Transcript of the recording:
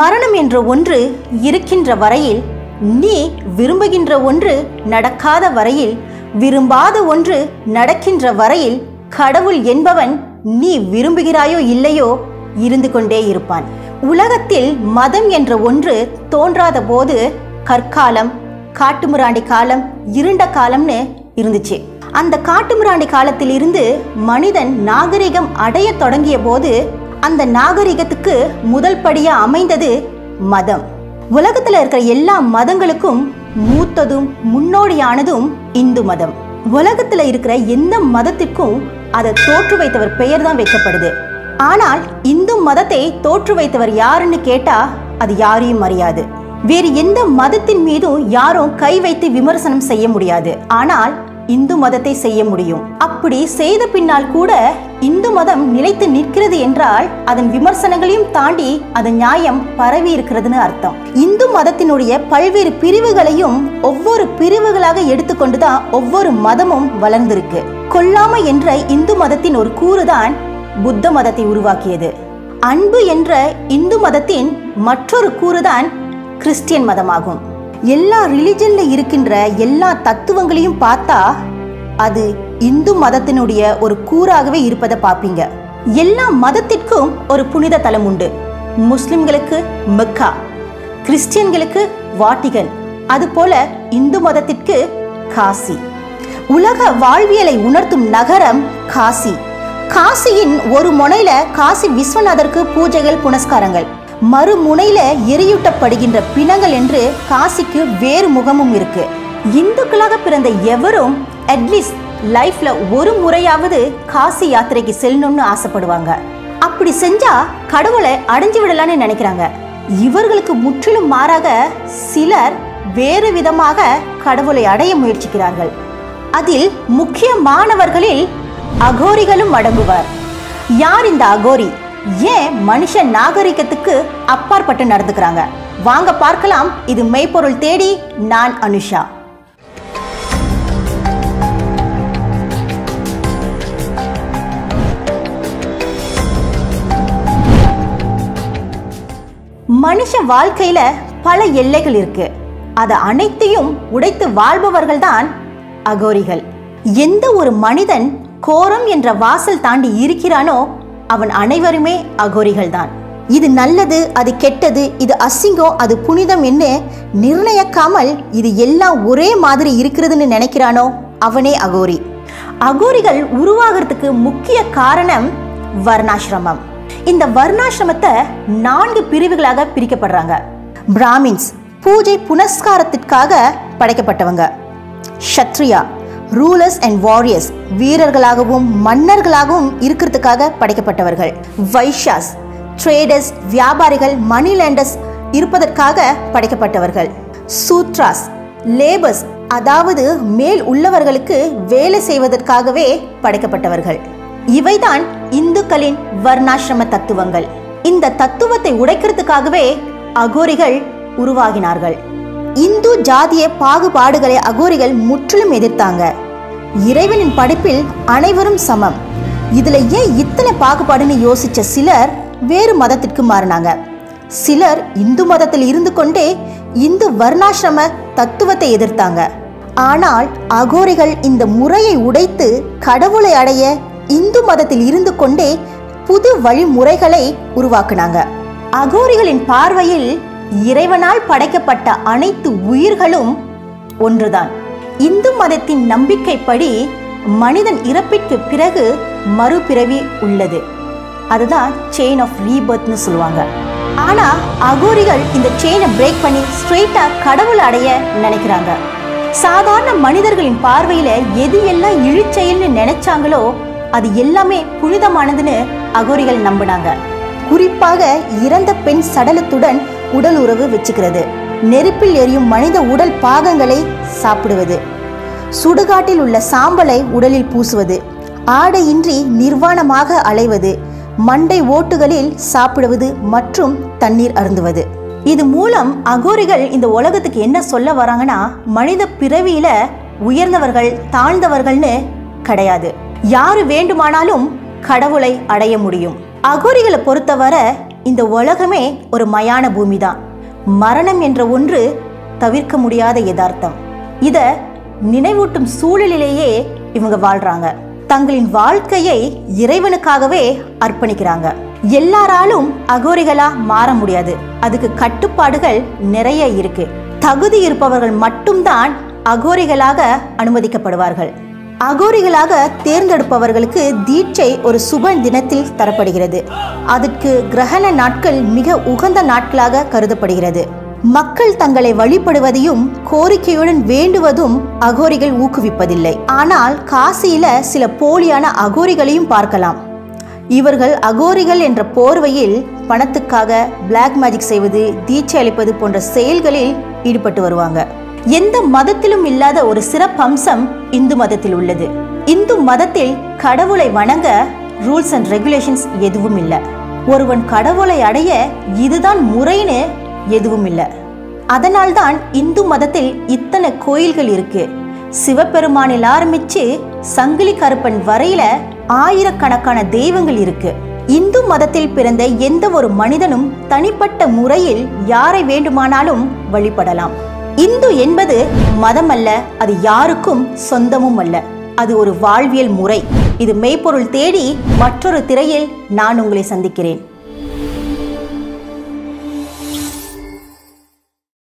மரணம் என்ற ஒன்று இருக்கின்ற வரையில், நீ விரும்புகின்ற ஒன்று நடக்காத வரையில், விரும்பாத ஒன்று நடக்கின்ற வரையில், கடவுள் என்பவன் நீ விரும்புகிறாயோ இல்லையோ இருந்து கொண்டே இருப்பான். உலகத்தில் மதம் என்ற ஒன்று தோன்றாத போது கற்காலம், காட்டுமிராண்டி காலம், இருண்ட காலம்னு இருந்துச்சு. அந்த காட்டுமிராண்டி காலத்தில் இருந்து மனிதன் நாகரிகம் அடைய தொடங்கிய போது அந்த நாகரிகத்துக்கு முதல் படியா அமைந்தது மதம். உலகத்துல இருக்கிற எல்லா மதங்களுக்கும் மூத்ததும் முன்னோடியானதும் இந்து மதம். உலகத்துல இருக்கிற எந்த மதத்திற்கும் அதை தோற்று வைத்தவர் பெயர் தான் வைக்கப்படுது. ஆனால் இந்து மதத்தை தோற்று வைத்தவர் யாருன்னு கேட்டா அது யாரையும் அறியாது. வேறு எந்த மதத்தின் மீதும் யாரும் கை வைத்து விமர்சனம் செய்ய முடியாது. ஆனால் இந்து மதத்தை செய்ய முடியும். அப்படி செய்த பின்னால் கூட இந்து மதம் நிலைத்து நிற்கிறது என்றால் அதன் விமர்சனங்களையும் தாண்டி அதன் நியாயம் பரவி இருக்கிறதுன்னு அர்த்தம். இந்து மதத்தினுடைய பல்வேறு பிரிவுகளையும் ஒவ்வொரு பிரிவுகளாக எடுத்துக்கொண்டுதான் ஒவ்வொரு மதமும் வளர்ந்திருக்கு. கொல்லாமை என்ற இந்து மதத்தின் ஒரு கூறுதான் புத்த மதத்தை உருவாக்கியது. அன்பு என்ற இந்து மதத்தின் மற்றொரு கூறுதான் கிறிஸ்டியன் மதமாகும். எல்லா ரிலிஜன்ல இருக்கின்ற எல்லா தத்துவங்களையும் பார்த்தா அது இந்து மதத்தினுடைய ஒரு கூறாகவே இருப்பதை பார்ப்பீங்க. எல்லா மதத்திற்கும் ஒரு புனித தலம் உண்டு. முஸ்லிம்களுக்கு மெக்கா, கிறிஸ்டியன்களுக்கு வாட்டிகன், அதுபோல இந்து மதத்திற்கு காசி. உலக வாழ்வியலை உணர்த்தும் நகரம் காசி. காசியின் ஒரு முனையில காசி விஸ்வநாதருக்கு பூஜைகள் புனஸ்காரங்கள், மறுமுனையில எரியூட்டப்படுகின்ற பிணங்கள் என்று காசிக்கு வேறு முகமும் இருக்கு. இந்துக்களாக பிறந்த எவரும் அட்லீஸ்ட் லைஃப்ல ஒரு முறையாவது காசி யாத்திரைக்கு செல்லணும்னு ஆசைப்படுவாங்க. அப்படி செஞ்சா கடவுளை அடைஞ்சு விடலான்னு நினைக்கிறாங்க. இவர்களுக்கு முற்றிலும் மாறாக சிலர் வேறு விதமாக கடவுளை அடைய முயற்சிக்கிறார்கள். அதில் முக்கியமானவர்களில் அகோரிகளும் அடங்குவார். யார் இந்த அகோரி? ஏன் மனுஷ நாகரிகத்துக்கு அப்பாற்பட்டு நடந்துக்கிறாங்க? வாங்க பார்க்கலாம். இது மெய்ப்பொருள் தேடி. நான் அனுஷா. மனுஷ வாழ்க்கையில பல எல்லைகள் இருக்கு. அது அனைத்தையும் உடைத்து வாழ்பவர்கள் தான் அகோரிகள். எந்த ஒரு மனிதன் கோரம் என்ற வாசல் தாண்டி இருக்கிறானோ அவன் அனைவருமே அகோரிகள் தான். இது நல்லது, அது கெட்டது, இது அசிங்கம், அது புனிதம் என்று நிர்ணயிக்காமல் இது எல்லாம் ஒரே மாதிரி இருக்கிறதுன்னு நினைக்கிறானோ அவனே அகோரி. அகோரிகள் உருவாகிறதுக்கு முக்கிய காரணம் வர்ணாசிரமம். இந்த வர்ணாசிரமத்தை 4 பிரிவுகளாக பிரிக்கப்படுறாங்க. பிராமின்ஸ் பூஜை புனஸ்காரத்திற்காக படைக்கப்பட்டவங்க. க்ஷத்ரியா ரூலர்ஸ் அண்ட் வாரியர்ஸ் வீரர்களாகவும் மன்னர்களாகவும் இருக்கிறதுக்காக படைக்கப்பட்டவர்கள். வைஷ்யாஸ் ட்ரேடர்ஸ் வியாபாரிகள் மணி லேண்டர்ஸ் இருப்பதற்காக படைக்கப்பட்டவர்கள். சூத்ராஸ் லேபர்ஸ் அதாவது மேல் உள்ளவர்களுக்கு வேலை செய்வதற்காகவே படைக்கப்பட்டவர்கள். இவைதான் இந்துக்களின் வர்ணாசிரம தத்துவங்கள். இந்த தத்துவத்தை உடைக்கிறதுக்காகவே அகோரிகள் உருவாகினார்கள். இந்து ஜாதிய பாகுபாடுகளை அகோரிகள் முற்றிலும் எதிர்த்தாங்க. இறைவனின் படைப்பில் அனைவரும் சமம், இதுல ஏன் இத்தனை பாகுபாடுன்னு யோசிச்ச சிலர் வேறு மதத்திற்கு மாறினாங்க. சிலர் இந்து மதத்தில் இருந்து கொண்டே இந்து வர்ணாசிரம தத்துவத்தை எதிர்த்தாங்க. ஆனால் அகோரிகள் இந்த முறையை உடைத்து கடவுளை அடைய இந்து மதத்தில் இருந்து கொண்டே புது வழிமுறைகளை உருவாக்குனாங்க. அகோரிகளின் பார்வையில் இறைவனால் படைக்கப்பட்ட அனைத்து உயிர்களும் ஒன்றுதான். இந்து மதத்தின் நம்பிக்கைப்படி மனிதன் இறப்பிற்கு பிறகு மறுபிறவி உள்ளது. அதுதான் செயின் ஆஃப் ரீபர்த்னு சொல்லுவாங்க. ஆனா அகோரிகள் இந்த செயினை பிரேக் பண்ணி ஸ்ட்ரெயிட்டா கடவுள் அடைய நினைக்கிறாங்க. சாதாரண மனிதர்களின் பார்வையில எது எல்லாம் இழிச்செயல்னு நினைச்சாங்களோ அது எல்லாமே புனிதமானதுன்னு அகோரிகள் நம்பினாங்க. குறிப்பாக இறந்த பெண் சடலத்துடன் உடல் உறவு வச்சுக்கிறது, நெருப்பில் எரியும் மனித உடல் பாகங்களை சாப்பிடுவது, சுடுகாட்டில் உள்ள சாம்பலை உடலில் பூசுவது, ஆடையின்றி நிர்வாணமாக அலைவது, மண்டை ஓட்டுகளில் சாப்பிடுவது மற்றும் தண்ணீர் அருந்துவது. இது மூலம் அகோரிகள் இந்த உலகத்துக்கு என்ன சொல்ல வராங்கன்னா, மனித பிறவியில உயர்ந்தவர்கள் தாழ்ந்தவர்கள்னு கிடையாது. யாரு வேண்டுமானாலும் கடவுளை அடைய முடியும். அகோரிகளை பொறுத்தவரை இந்த உலகமே ஒரு மயான பூமி தான். மரணம் என்ற ஒன்று தவிர்க்க முடியாத யதார்த்தம். இத நினைவூட்டும் சூழலிலேயே இவங்க வாழ்றாங்க. தங்களின் வாழ்க்கையை இறைவனுக்காகவே அர்ப்பணிக்கிறாங்க. எல்லாராலும் அகோரிகளா மாற முடியாது. அதுக்கு கட்டுப்பாடுகள் நிறைய இருக்கு. தகுதி இருப்பவர்கள் மட்டும்தான் அகோரிகளாக அனுமதிக்கப்படுவார்கள். அகோரிகளாக தேர்ந்தெடுப்பவர்களுக்கு தீட்சை ஒரு சுப தினத்தில் தரப்படுகிறது. அதற்கு கிரகண நாட்கள் மிக உகந்த நாட்களாக கருதப்படுகிறது. மக்கள் தங்களை வழிபடுவதையும் கோரிக்கையுடன் வேண்டுவதும் அகோரிகள் ஊக்குவிப்பதில்லை. ஆனால் காசியில சில போலியான அகோரிகளையும் பார்க்கலாம். இவர்கள் அகோரிகள் என்ற போர்வையில் பணத்துக்காக பிளாக் மேஜிக் செய்வது, தீட்சை அளிப்பது போன்ற செயல்களில் ஈடுபட்டு வருவாங்க. எந்த மதத்திலும் இல்லாத ஒரு சிறப்பம்சம் இந்து மதத்தில் உள்ளது. இந்து மதத்தில் கடவுளை வணங்க ரூல்ஸ் அண்ட் ரெகுலேஷன்ஸ் எதுவும் இல்லை. ஒருவன் கடவுளை அடைய இதுதான் முறைன்னு எதுவும் இல்லை. அதனால்தான் இந்து மதத்தில் இத்தனை கோயில்கள் இருக்கு. சிவபெருமானில் ஆரம்பிச்சு சங்கிலி கருப்பன் வரையில ஆயிரக்கணக்கான தெய்வங்கள் இருக்கு. இந்து மதத்தில் பிறந்த எந்த ஒரு மனிதனும் தனிப்பட்ட முறையில் யாரை வேண்டுமானாலும் வழிபடலாம். இந்து என்பது மதம் அல்ல, அது யாருக்கும் சொந்தமும் அல்ல. அது ஒரு வாழ்வியல் முறை. இது மெய்ப்பொருள் தேடி மற்றொரு திரையில் நான் உங்களை சந்திக்கிறேன்.